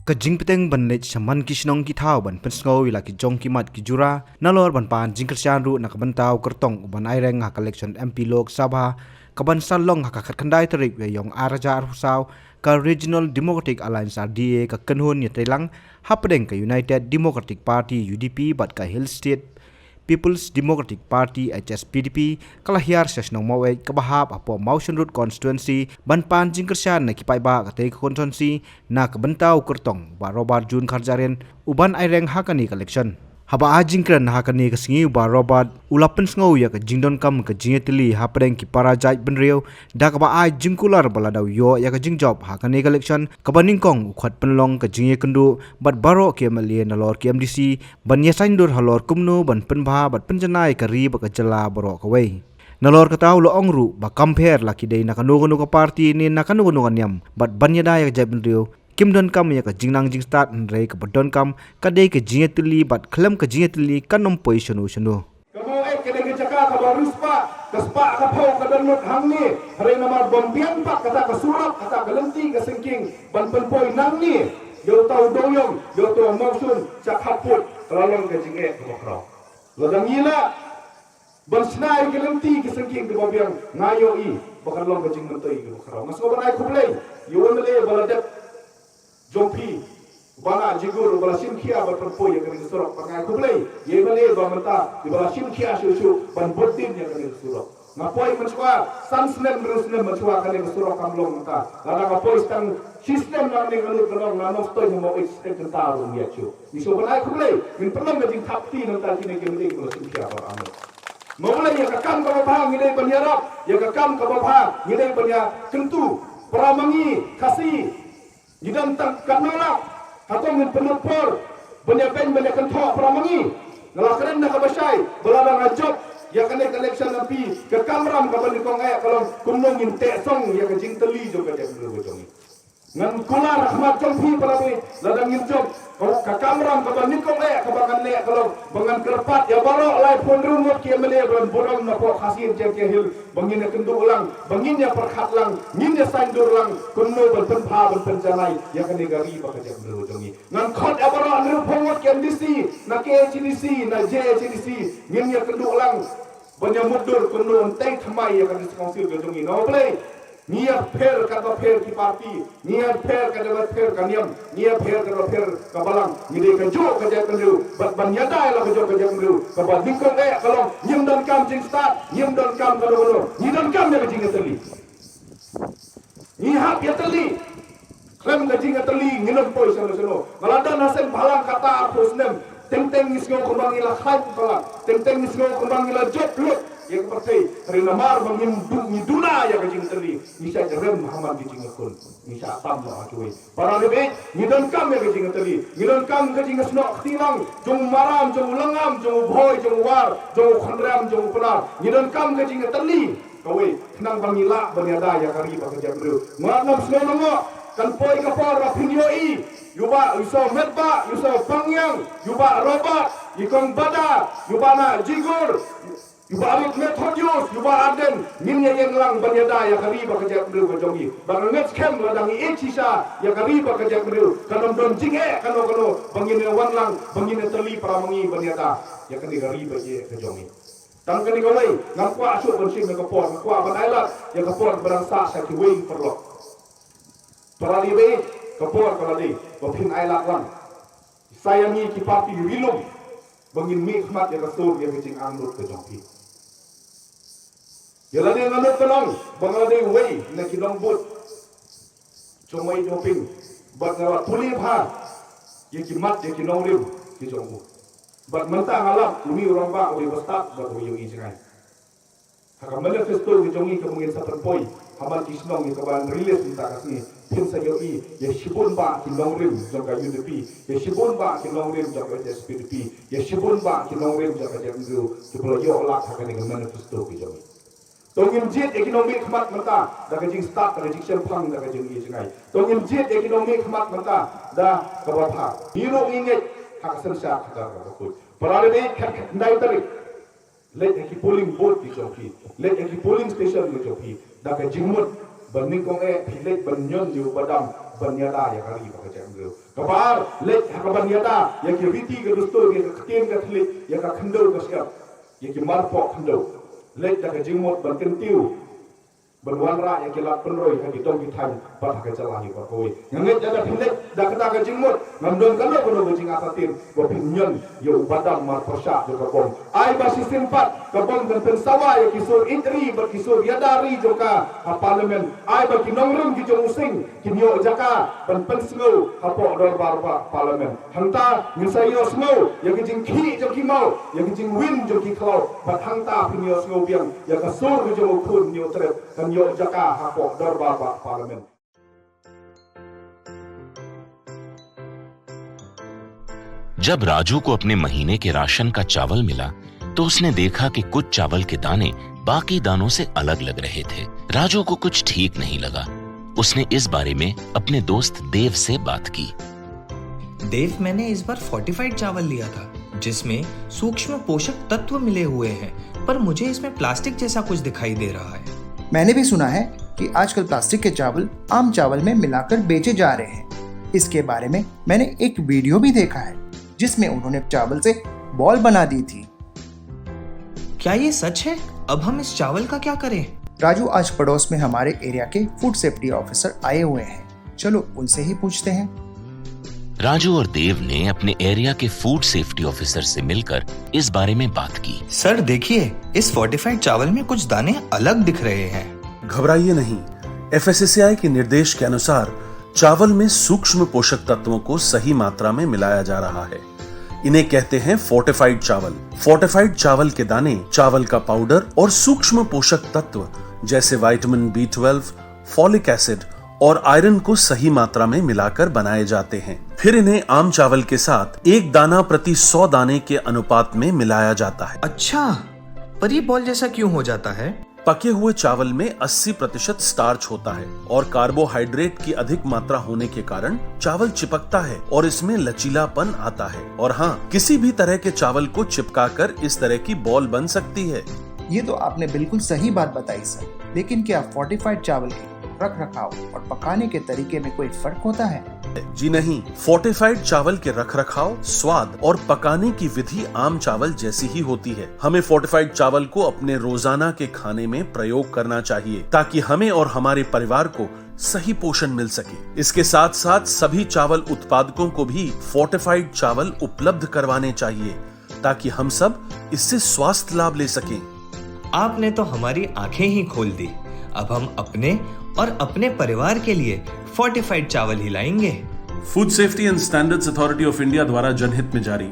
ka jing peteng ban le chaman ki snong ki thau ban pen sngo ila ki jong ki mat ki jura nalor ban pan jingkal chan ru nak ban taw kertong ban ai reng ha collection MP Lok Sabha ka ban san long ha ka khat khandai tarik we yong araja ar husaw ka Regional Democratic Alliance RDA ka kanhun ni telang hapdeng ka United Democratic Party UDP bat ka Hill State People's Democratic Party HSPDP kalahiar sesnong mawe kabahap apo Mausan Road constituency banpan jingkersyan na kipai ba katay constituency na kabentaw kertong ba Robert June Kharjaren uban aireng hakani election haba ajingkran hakani kasingi ba Robert ulapen sngow ya ka jingdon kam ka jingetili hapreng ki parajai benrio da ka ba ai jingkular baladaw yo ya ka jingjob hakani election kabaningkong ukhat penlong ka jinge kendu bat baro ke malien nalor ke MDC ban yasaindur halor kumnu ban penbha bat penjanai ka ri ba ka jela baro ka wei nalor ka taw lo ongru ba compare laki dei na kanu ka party ni na kanu kanyam bat banyada ya ka benrio Kim don kam ya ka jingnang jing start rei ka don kam ka dei ka jingetili bat khlem ka jingetili kanom position usunu kamu ke dei jaka ka baruspa ka spa ka phau ka don hang ni rei namar bombian pak kata ka surat kata ka lenti ka singking ban pen poi nang ni yo tau doyong yo to mausun chak haput lalong ka jinge ka bokro ladang ila ban snai ka lenti ka singking ka bombian ngayo i bakal long ka jing mentoi ka bokro ngaso banai kublei yo mele baladet Jompi, bana jigur bala simkia berperpoi yang kami surok pakai kublai, ye bale bamenta di bala simkia susu ban botin yang kami surok. Ngapoi mencua sansnem berusnem mencua kami surok kamlong menta. Lada ngapoi stang sistem nami kalut kenong nanong stoi mau sistem tentarum ya cu. Isu balai kublai, min pernah ngajing tapti nanti kini kami bala simkia beramu. Mulai yang kakam kababha ngidai banyarap, yang kakam kababha ngidai banya kentu, peramangi kasih. Jidam tak kanolak atau min penopor banyak banyak kentok pramangi ngalakren nak kabasai beladang ajok ya kena election nampi ke kamram ka bali kong ayak kalau kumnong in tesong ya ke jing teli jo ka jeng berbojongi ngan kula rahmat jompi palabi ladang injok kau ka kamram ka bali kong ayak ka bangan le kalau bangan kerpat ya baro lai pon rumot ki mele ban bodong na po khasin jeng ke hil bangin kendu ulang bangin ya perkhat lang ngin ya saindur lang kumno ban penpha ban penjanai ya kene gari ba ka jeng berbojongi ngan khot ya baro anu phongot ki MDC na KCDC na JCDC ngin ya kendu ulang banyak mudur kumno enteng thamai ya kan council berbojongi no play niat per kata per ki parti niat per kata per kaniam niat per kata per kabalang ngide ka jo ka ja kendu bat ban yada la ka jo ka ja kendu ka ba dingkong kalau nyim dan kam jing start nyim dan kam kalau ni dan kam ya jing teli ni hak ya teli klem ka jing teli nginom poi sono malada nasen balang kata apusnem teng nisgo kumbang ila khay pala teng nisgo kumbang ila job lut yang percaya karena mar bangin duna ya kajing teri bisa jerem Muhammad di jingakun bisa tambah cuy para lebih ngidon kam ya kajing teri ngidon kam kajing snok tilang jong maram jong lengam jong boy jong war jong khandram jong penar ngidon kam kajing teri kawe kenang bangila banyada ya kari bakajang bro manam snongo kan poi kapor rapinyo yuba yuso medba yuso pangyang yuba robat ikong bada yubana jigur yuba arit methodius yuba aden minnya yang lang banyada ya kariba kajak belu kajongi bang next camp ladangi echisa ya kariba kajak belu kanom don jinge kano bangine wanlang bangine teli pramangi banyada ya kani kariba je kajongi tang kani gawai ngakwa asuk bersih ngakapor ngakwa banailat ya kapor berangsa sa kiwing perlo paralibe kapor kaladi bapin ailat lang sayangi ki parti rilum bangin mikmat ya kasur ya kecing angut kajongi Yalah dia nganut tenang, bangal dia way nak kidong but, cumai joping, bat ngawat pulih ha, yang kimat yang kinong rim, kijong but, bat mentang alam, umi orang bak boleh bestak, bat boleh yang ijangan. Hakam manifesto kijongi kemungkin seperpoi, hamal kisnong yang kawan rilis minta kasih, pin sayoi, ya shibun bak kinong rim jaga UDP, ya shibun bak kinong rim jaga SPDP, ya shibun bak kinong rim jaga JMU, kepala yoklak hakam dengan manifesto kijongi. Tongim jit ekonomi khmat mata da kajing start da kajing phang da kajing i jingai tongim jit ekonomi khmat mata da kabapha hiro inget hak sensa khadar ka khut parale be khat ndai tarik let ki polling booth di joki let ki polling station di joki da kajing mut ban ning kong e philet ban nyon yu badam banyada ya kali pakai janggu. Kabar lek hak banyada ya ki riti ke dustur ke ketien ke telit ya ka khendau ke siap ya ki marpok khendau. Lek dak jingmot ban kentiu berwan ra yang kilat penroi yang ditong kitan pada kecelahi pakoi ngangit ada pilek dak kata jingmot ngamdon kalau kono jing asatin bo pinyon yo badan mar persya jo kabom ai ba sistem pat kabom dan pensawa ya kisur intri berkisur yadari joka ha parlimen ai ba kinongrum ki jo using kinyo jaka ban pensngo ha po dor barba parlimen hanta ngisayo sngo ya jing ki jo ki mau ya jing win jo ki klau bat hanta pinyo sngo biang ya kasur jo kun nyo trep kan yo jaka ha po dor barba parlimen. जब राजू को अपने महीने के राशन का चावल मिला तो उसने देखा कि कुछ चावल के दाने बाकी दानों से अलग लग रहे थे। राजू को कुछ ठीक नहीं लगा। उसने इस बारे में अपने दोस्त देव से बात की। देव, मैंने इस बार फोर्टिफाइड चावल लिया था जिसमें सूक्ष्म पोषक तत्व मिले हुए हैं, पर मुझे इसमें प्लास्टिक जैसा कुछ दिखाई दे रहा है। मैंने भी सुना है कि आजकल प्लास्टिक के चावल आम चावल में मिलाकर बेचे जा रहे हैं। इसके बारे में मैंने एक वीडियो भी देखा है जिसमें उन्होंने चावल से बॉल बना दी थी। क्या ये सच है? अब हम इस चावल का क्या करें? राजू, आज पड़ोस में हमारे एरिया के फूड सेफ्टी ऑफिसर आए हुए हैं, चलो उनसे ही पूछते हैं। राजू और देव ने अपने एरिया के फूड सेफ्टी ऑफिसर से मिलकर इस बारे में बात की। सर देखिए, इस फोर्टिफाइड चावल में कुछ दाने अलग दिख रहे हैं। घबराइए नहीं, FSSAI के निर्देश के अनुसार चावल में सूक्ष्म पोषक तत्वों को सही मात्रा में मिलाया जा रहा है। इन्हें कहते हैं फोर्टिफाइड चावल। फोर्टिफाइड चावल के दाने चावल का पाउडर और सूक्ष्म पोषक तत्व जैसे विटामिन B12, फॉलिक एसिड और आयरन को सही मात्रा में मिलाकर बनाए जाते हैं। फिर इन्हें आम चावल के साथ 1 दाना प्रति 100 दाने के अनुपात में मिलाया जाता है। अच्छा, पर ये बॉल जैसा क्यों हो जाता है? पके हुए चावल में 80% स्टार्च होता है और कार्बोहाइड्रेट की अधिक मात्रा होने के कारण चावल चिपकता है और इसमें लचीलापन आता है। और हाँ, किसी भी तरह के चावल को चिपकाकर इस तरह की बॉल बन सकती है। ये तो आपने बिल्कुल सही बात बताई सर, लेकिन क्या फोर्टिफाइड चावल के रख रखाव और पकाने के तरीके में कोई फर्क होता है? जी नहीं, फोर्टिफाइड चावल के रख रखाव, स्वाद और पकाने की विधि आम चावल जैसी ही होती है। हमें फोर्टिफाइड चावल को अपने रोजाना के खाने में प्रयोग करना चाहिए ताकि हमें और हमारे परिवार को सही पोषण मिल सके। इसके साथ साथ सभी चावल उत्पादकों को भी फोर्टिफाइड चावल उपलब्ध करवाने चाहिए ताकि हम सब इससे स्वास्थ्य लाभ ले सकें। आपने तो हमारी आंखें ही खोल दी। अब हम अपने और अपने परिवार के लिए फोर्टिफाइड चावल ही लाएंगे। Food safety and standards authority of India द्वारा जनहित में जारी।